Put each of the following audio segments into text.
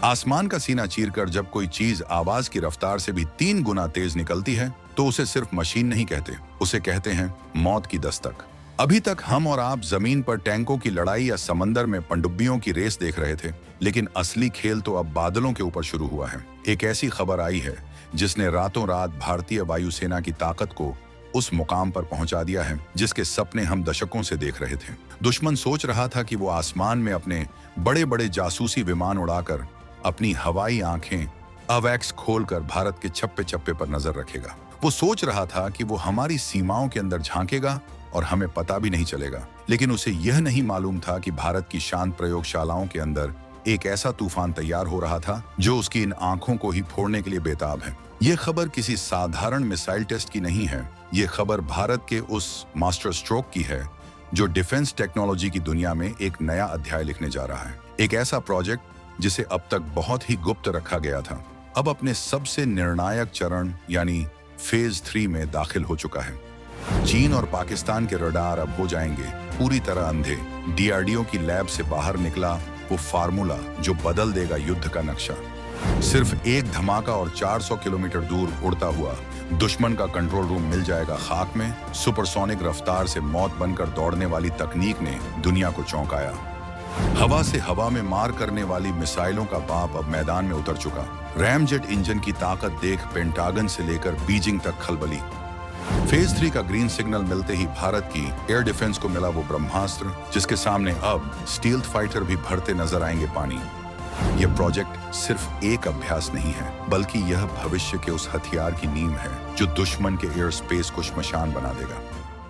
आसमान का सीना चीरकर जब कोई चीज आवाज की रफ्तार से भी 3 गुना तेज निकलती है तो उसे सिर्फ मशीन नहीं कहते, उसे कहते हैं मौत की दस्तक। अभी तक हम और आप जमीन पर टैंकों की लड़ाई या समंदर में पनडुब्बियों की रेस देख रहे थे, लेकिन असली खेल तो अब बादलों के ऊपर शुरू हुआ है। एक ऐसी खबर आई है जिसने रातों रात भारतीय वायुसेना की ताकत को उस मुकाम पर पहुंचा दिया है जिसके सपने हम दशकों से देख रहे थे। दुश्मन सोच रहा था कि वो आसमान में अपने बड़े बड़े जासूसी विमान उड़ाकर अपनी हवाई आंखें अवैक्स खोलकर भारत के छप्पे छप्पे पर नजर रखेगा। वो सोच रहा था कि वो हमारी सीमाओं के अंदर झांकेगा और हमें पता भी नहीं चलेगा। लेकिन उसे यह नहीं मालूम था कि भारत की शांत प्रयोगशालाओं के अंदर एक ऐसा तूफान तैयार हो रहा था जो उसकी इन आंखों को ही फोड़ने के लिए बेताब है। ये खबर किसी साधारण मिसाइल टेस्ट की नहीं है। ये खबर भारत के उस मास्टर स्ट्रोक की है जो डिफेंस टेक्नोलॉजी की दुनिया में एक नया अध्याय लिखने जा रहा है। एक ऐसा प्रोजेक्ट जिसे अब तक बहुत ही गुप्त रखा गया था, अब अपने सबसे निर्णायक चरण यानी फेज 3 में दाखिल हो चुका है। चीन और पाकिस्तान के रडार अब हो जाएंगे पूरी तरह अंधे। डीआरडीओ की लैब से बाहर निकला वो फार्मूला जो बदल देगा युद्ध का नक्शा। सिर्फ एक धमाका और 400 किलोमीटर दूर उड़ता हुआ दुश्मन का कंट्रोल रूम मिल जाएगा खाक में। सुपरसोनिक रफ्तार से मौत बनकर दौड़ने वाली तकनीक ने दुनिया को चौंकाया। हवा से हवा में मार करने वाली मिसाइलों का बाप अब मैदान में उतर चुका। रैमजेट इंजन की ताकत देख पेंटागन से लेकर बीजिंग तक खलबली। फेज 3 का ग्रीन सिग्नल मिलते ही भारत की एयर डिफेंस को मिला वो ब्रह्मास्त्र जिसके सामने अब स्टील्थ फाइटर भी भरते नजर आएंगे पानी। यह प्रोजेक्ट सिर्फ एक अभ्यास नहीं है, बल्कि यह भविष्य के उस हथियार की नींव है जो दुश्मन के एयर स्पेस को श्मशान बना देगा।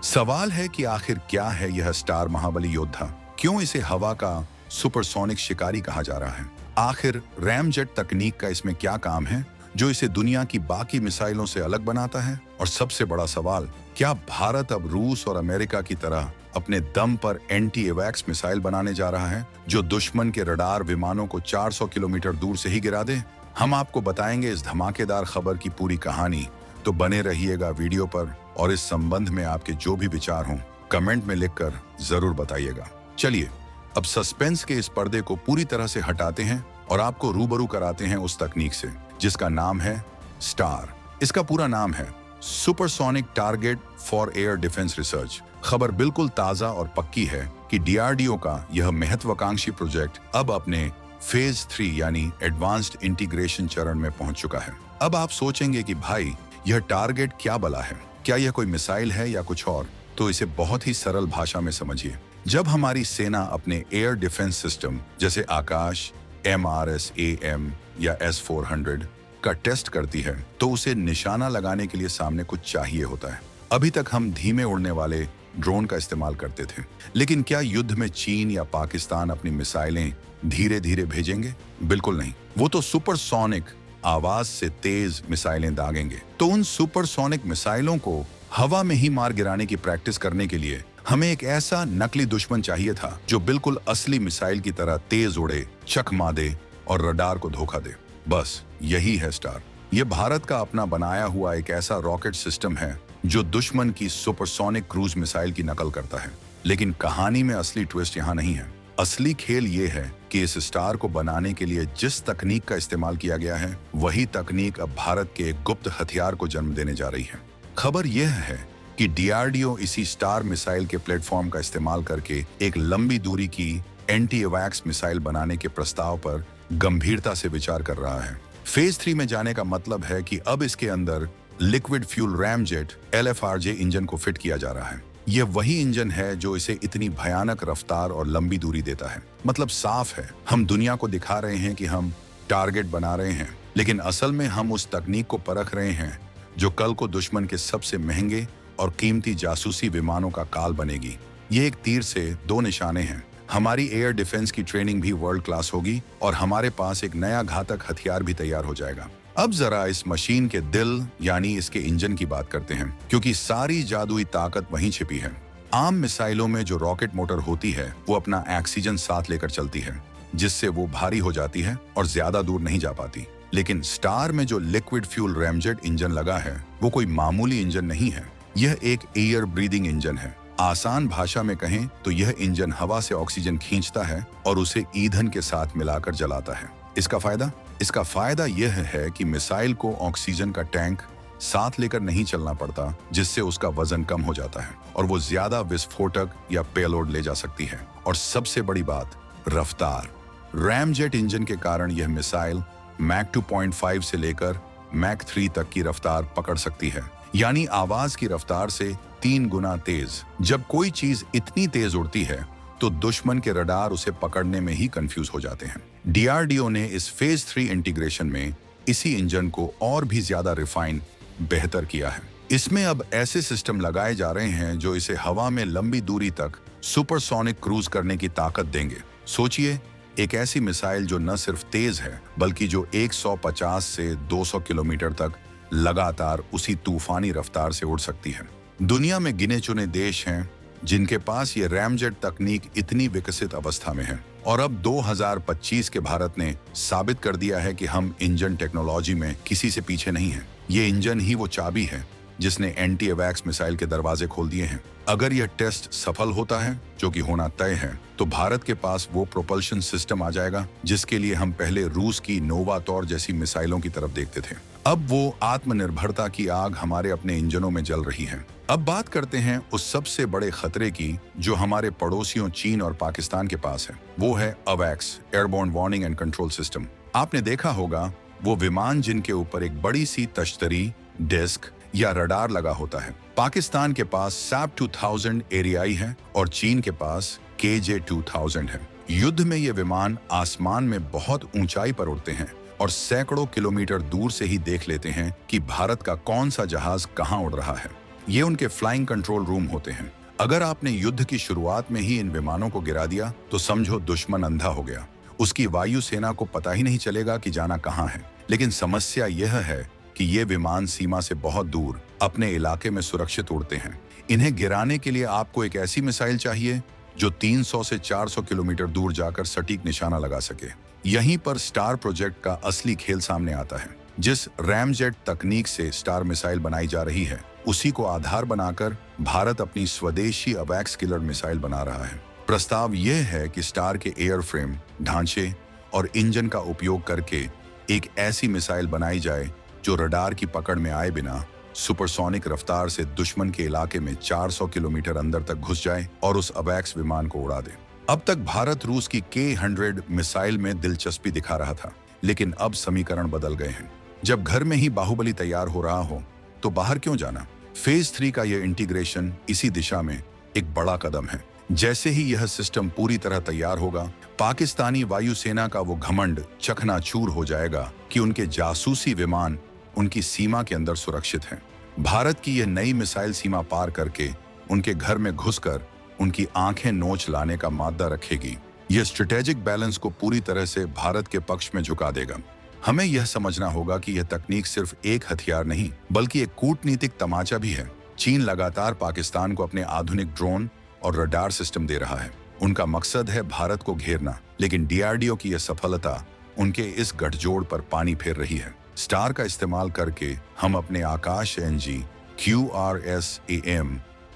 सवाल है कि आखिर क्या है यह स्टार महाबली योद्धा? क्यों इसे हवा का सुपरसोनिक शिकारी कहा जा रहा है? आखिर रैमजेट तकनीक का इसमें क्या काम है जो इसे दुनिया की बाकी मिसाइलों से अलग बनाता है? और सबसे बड़ा सवाल, क्या भारत अब रूस और अमेरिका की तरह अपने दम पर एंटी एवैक्स मिसाइल बनाने जा रहा है जो दुश्मन के रडार विमानों को 400 किलोमीटर दूर से ही गिरा दे? हम आपको बताएंगे इस धमाकेदार खबर की पूरी कहानी, तो बने रहिएगा वीडियो पर और इस संबंध में आपके जो भी विचार हों कमेंट में लिखकर जरूर बताइएगा। चलिए अब सस्पेंस के इस पर्दे को पूरी तरह से हटाते हैं और आपको रूबरू कराते हैं उस तकनीक से जिसका नाम है स्टार। इसका पूरा नाम है supersonic target for air defence research. खबर बिल्कुल ताजा और पक्की है कि डीआरडीओ का यह महत्वाकांक्षी प्रोजेक्ट अब अपने फेज 3 यानी एडवांस्ड इंटीग्रेशन चरण में पहुंच चुका है। अब आप सोचेंगे कि भाई यह टारगेट क्या बला है, क्या यह कोई मिसाइल है या कुछ और? तो इसे बहुत ही सरल भाषा में समझिए। जब हमारी सेना अपने एयर डिफेंस सिस्टम जैसे आकाश, MRSAM या S-400 का टेस्ट करती है तो उसे निशाना लगाने के लिए सामने कुछ चाहिए होता है। अभी तक हम धीमे उड़ने वाले ड्रोन का इस्तेमाल करते थे, लेकिन क्या युद्ध में चीन या पाकिस्तान अपनी मिसाइलें धीरे धीरे भेजेंगे? बिल्कुल नहीं, वो तो सुपरसोनिक आवाज से तेज मिसाइलें दागेंगे। तो उन सुपरसोनिक मिसाइलों को हवा में ही मार गिराने की प्रैक्टिस करने के लिए हमें एक ऐसा नकली दुश्मन चाहिए था जो बिल्कुल असली मिसाइल की तरह तेज उड़े, चकमा दे और रडार को धोखा दे। बस यही है स्टार। ये भारत का अपना बनाया हुआ एक ऐसा रॉकेट सिस्टम है जो दुश्मन की सुपरसोनिक क्रूज मिसाइल की नकल करता है। लेकिन कहानी में असली ट्विस्ट यहाँ नहीं है। असली खेल ये है कि इस स्टार को बनाने के लिए जिस तकनीक का इस्तेमाल किया गया है वही तकनीक अब भारत के एक गुप्त हथियार को जन्म देने जा रही है। खबर यह है कि डीआरडीओ इसी स्टार मिसाइल के प्लेटफॉर्म का इस्तेमाल करके एक लंबी दूरी की एंटी एवैक्स मिसाइल बनाने के प्रस्ताव पर गंभीरता से विचार कर रहा है। फेज 3 में जाने का मतलब है कि अब इसके अंदर liquid fuel ramjet LFRJ engine को फिट किया जा रहा है। यह वही इंजन है जो इसे इतनी भयानक रफ्तार और लंबी दूरी देता है। मतलब साफ है, हम दुनिया को दिखा रहे हैं कि हम टारगेट बना रहे हैं, लेकिन असल में हम उस तकनीक को परख रहे हैं जो कल को दुश्मन के सबसे महंगे और कीमती जासूसी विमानों का काल बनेगी। ये एक तीर से 2 निशाने हैं। हमारी एयर डिफेंस की ट्रेनिंग भी वर्ल्ड क्लास होगी और हमारे पास एक नया घातक हथियार भी तैयार हो जाएगा। अब जरा इस मशीन के दिल यानी इसके इंजन की बात करते हैं, क्योंकि सारी जादुई ताकत वहीं छिपी है। आम मिसाइलों में जो रॉकेट मोटर होती है वो अपना ऑक्सीजन साथ लेकर चलती है, जिससे वो भारी हो जाती है और ज्यादा दूर नहीं जा पाती। लेकिन स्टार में जो लिक्विड फ्यूल रैमजेट इंजन लगा है वो कोई मामूली इंजन नहीं है। यह एक एयर ब्रीदिंग इंजन है। आसान भाषा में कहें तो यह इंजन हवा से ऑक्सीजन खींचता है और उसे ईंधन के साथ मिलाकर जलाता है। इसका फायदा यह है कि मिसाइल को ऑक्सीजन का टैंक साथ लेकर नहीं चलना पड़ता, जिससे उसका वजन कम हो जाता है और वो ज्यादा विस्फोटक या पेलोड ले जा सकती है। और सबसे बड़ी बात, रफ्तार। रैमजेट इंजन के कारण यह मिसाइल मैक 2.5 से लेकर मैक 3 तक की रफ्तार पकड़ सकती है, यानी आवाज की रफ्तार से 3 गुना तेज। जब कोई चीज इतनी तेज उड़ती है तो दुश्मन के रडार उसे पकड़ने में ही कंफ्यूज हो जाते हैं। डीआरडीओ ने इस फेज 3 इंटीग्रेशन में इसी इंजन को और भी ज्यादा रिफाइन बेहतर किया है। इसमें अब ऐसे सिस्टम लगाए जा रहे हैं जो इसे हवा में लंबी दूरी तक सुपरसोनिक क्रूज करने की ताकत देंगे। सोचिए, एक ऐसी मिसाइल जो न सिर्फ तेज है बल्कि जो 150 से 200 किलोमीटर तक लगातार उसी तूफानी रफ्तार से उड़ सकती है। दुनिया में गिने चुने देश हैं जिनके पास ये रैमजेट तकनीक इतनी विकसित अवस्था में है, और अब 2025 के भारत ने साबित कर दिया है कि हम इंजन टेक्नोलॉजी में किसी से पीछे नहीं हैं। ये इंजन ही वो चाबी है जिसने एंटी एवैक्स मिसाइल के दरवाजे खोल दिए हैं। अगर यह टेस्ट सफल होता है, जो कि होना तय है, तो भारत के पास वो प्रोपल्शन सिस्टम आ जाएगा जिसके लिए हम पहले रूस की नोवातौर जैसी मिसाइलों की तरफ देखते थे। अब वो आत्मनिर्भरता की आग हमारे अपने इंजनों में जल रही है। अब बात करते हैं उस सबसे बड़े खतरे की जो हमारे पड़ोसियों चीन और पाकिस्तान के पास है। वो है अवैक्स, airborne warning and control system. आपने देखा होगा वो विमान जिनके ऊपर एक बड़ी सी तश्तरी, डिस्क या रडार लगा होता है। पाकिस्तान के पास सैप 2000 एरियाई है और चीन के पास KJ 2000 है। युद्ध में ये विमान आसमान में बहुत ऊंचाई पर उड़ते हैं और सैकड़ों किलोमीटर दूर से ही देख लेते हैं कि भारत का कौन सा जहाज कहां उड़ रहा है। ये उनके फ्लाइंग कंट्रोल रूम होते हैं। अगर आपने युद्ध की शुरुआत में ही इन विमानों को गिरा दिया तो समझो दुश्मन अंधा हो गया। उसकी वायुसेना को पता ही नहीं चलेगा कि जाना कहां है। लेकिन समस्या यह है कि ये विमान सीमा से बहुत दूर अपने इलाके में सुरक्षित उड़ते हैं। इन्हें गिराने के लिए आपको एक ऐसी मिसाइल चाहिए जो 300 से 400 किलोमीटर दूर जाकर सटीक निशाना लगा सके। यहीं पर स्टार प्रोजेक्ट का असली खेल सामने आता है। जिस रैमजेट तकनीक से स्टार मिसाइल बनाई जा रही है, उसी को आधार बनाकर भारत अपनी स्वदेशी अवैक्स किलर मिसाइल बना रहा है। प्रस्ताव यह है कि स्टार के एयरफ्रेम, ढांचे और इंजन का उपयोग करके एक ऐसी मिसाइल बनाई जाए जो रडार की पकड़ में आए बिना सुपरसोनिक रफ्तार से दुश्मन के इलाके में 400 किलोमीटर अंदर तक घुस जाए और उस अवैक्स विमान को उड़ा दे। अब तक भारत रूस की K100 मिसाइल में दिलचस्पी दिखा रहा था, लेकिन अब समीकरण बदल गए हैं। जब घर में ही बाहुबली तैयार हो रहा हो तो बाहर क्यों जाना? फेज 3 का यह इंटीग्रेशन इसी दिशा में एक बड़ा कदम है। जैसे ही यह सिस्टम पूरी तरह तैयार होगा, पाकिस्तानी वायुसेना का वो घमंड चकनाचूर हो जाएगा कि उनके जासूसी विमान उनकी सीमा के अंदर सुरक्षित हैं। भारत की यह नई मिसाइल सीमा पार करके उनके घर में घुसकर उनकी आंखें नोच लाने का मादा रखेगी। यह स्ट्रेटेजिक बैलेंस को पूरी तरह से भारत के पक्ष में झुका देगा। हमें यह समझना होगा कि यह तकनीक सिर्फ एक हथियार नहीं बल्कि एक कूटनीतिक तमाचा भी है। चीन लगातार पाकिस्तान को अपने आधुनिक ड्रोन और रडार सिस्टम दे रहा है। उनका मकसद है भारत को घेरना, लेकिन डीआरडीओ की यह सफलता उनके इस गठजोड़ पर पानी फेर रही है। स्टार का इस्तेमाल करके हम अपने आकाश NG, QRSAM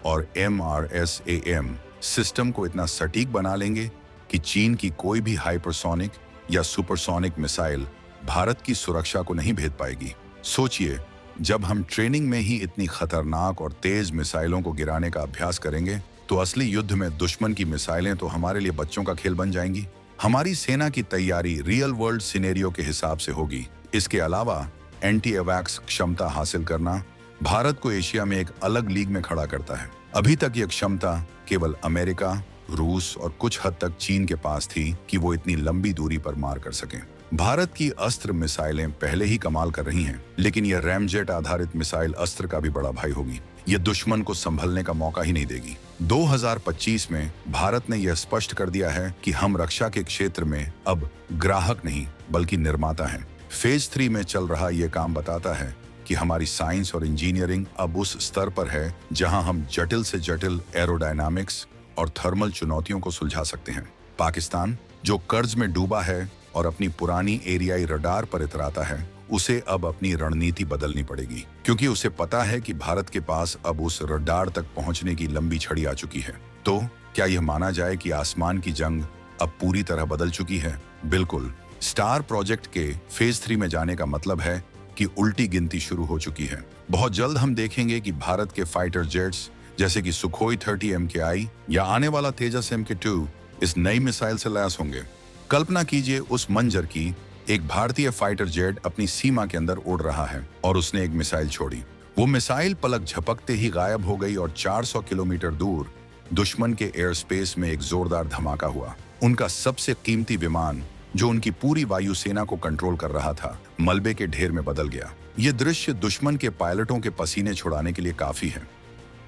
और MRSAM सिस्टम को इतना सटीक बना लेंगे कि चीन की कोई भी हाइपरसोनिक या सुपरसोनिक मिसाइल भारत की सुरक्षा को नहीं भेद पाएगी। सोचिए, जब हम ट्रेनिंग में ही इतनी खतरनाक और तेज मिसाइलों को गिराने का अभ्यास करेंगे तो असली युद्ध में दुश्मन की मिसाइलें तो हमारे लिए बच्चों का खेल बन जाएंगी। हमारी सेना की तैयारी रियल वर्ल्ड सिनेरियो के हिसाब से होगी। इसके अलावा एंटी एवैक्स क्षमता हासिल करना भारत को एशिया में एक अलग लीग में खड़ा करता है। अभी तक यह क्षमता केवल अमेरिका, रूस और कुछ हद तक चीन के पास थी कि वो इतनी लंबी दूरी पर मार कर सकें। भारत की अस्त्र मिसाइलें पहले ही कमाल कर रही हैं, लेकिन यह रैमजेट आधारित मिसाइल अस्त्र का भी बड़ा भाई होगी। यह दुश्मन को संभलने का मौका ही नहीं देगी। 2025 में भारत ने यह स्पष्ट कर दिया है कि हम रक्षा के क्षेत्र में अब ग्राहक नहीं बल्कि निर्माता हैं। फेज 3 में चल रहा यह काम बताता है कि हमारी साइंस और इंजीनियरिंग अब उस स्तर पर है जहां हम जटिल से जटिल एरोडायनामिक्स और थर्मल चुनौतियों को सुलझा सकते हैं। पाकिस्तान, जो कर्ज में डूबा है और अपनी पुरानी एरियाई रडार पर इतराता है, उसे अब अपनी रणनीति बदलनी पड़ेगी, क्योंकि उसे पता है कि भारत के पास अब उस रडार तक पहुंचने की लंबी छड़ी आ चुकी है। तो क्या यह माना जाए कि आसमान की जंग अब पूरी तरह बदल चुकी है? बिल्कुल। स्टार प्रोजेक्ट के फेज 3 में जाने का मतलब है कि उल्टी गिनती शुरू हो चुकी है। बहुत जल्द हम देखेंगे कि भारत के फाइटर जेट्स जैसे कि सुखोई 30 MKI या आने वाला तेजस MK2 इस नई मिसाइल से लैस होंगे। कल्पना कीजिए उस मंजर की, एक भारतीय फाइटर जेट अपनी सीमा के अंदर उड़ रहा है और उसने एक मिसाइल छोड़ी। वो मिसाइल पलक झपकते ही गायब हो गई और 400 किलोमीटर दूर दुश्मन के एयर स्पेस में एक जोरदार धमाका हुआ। उनका सबसे कीमती विमान, जो उनकी पूरी वायुसेना को कंट्रोल कर रहा था, मलबे के ढेर में बदल गया। ये दृश्य दुश्मन के पायलटों के पसीने छुड़ाने के लिए काफी है।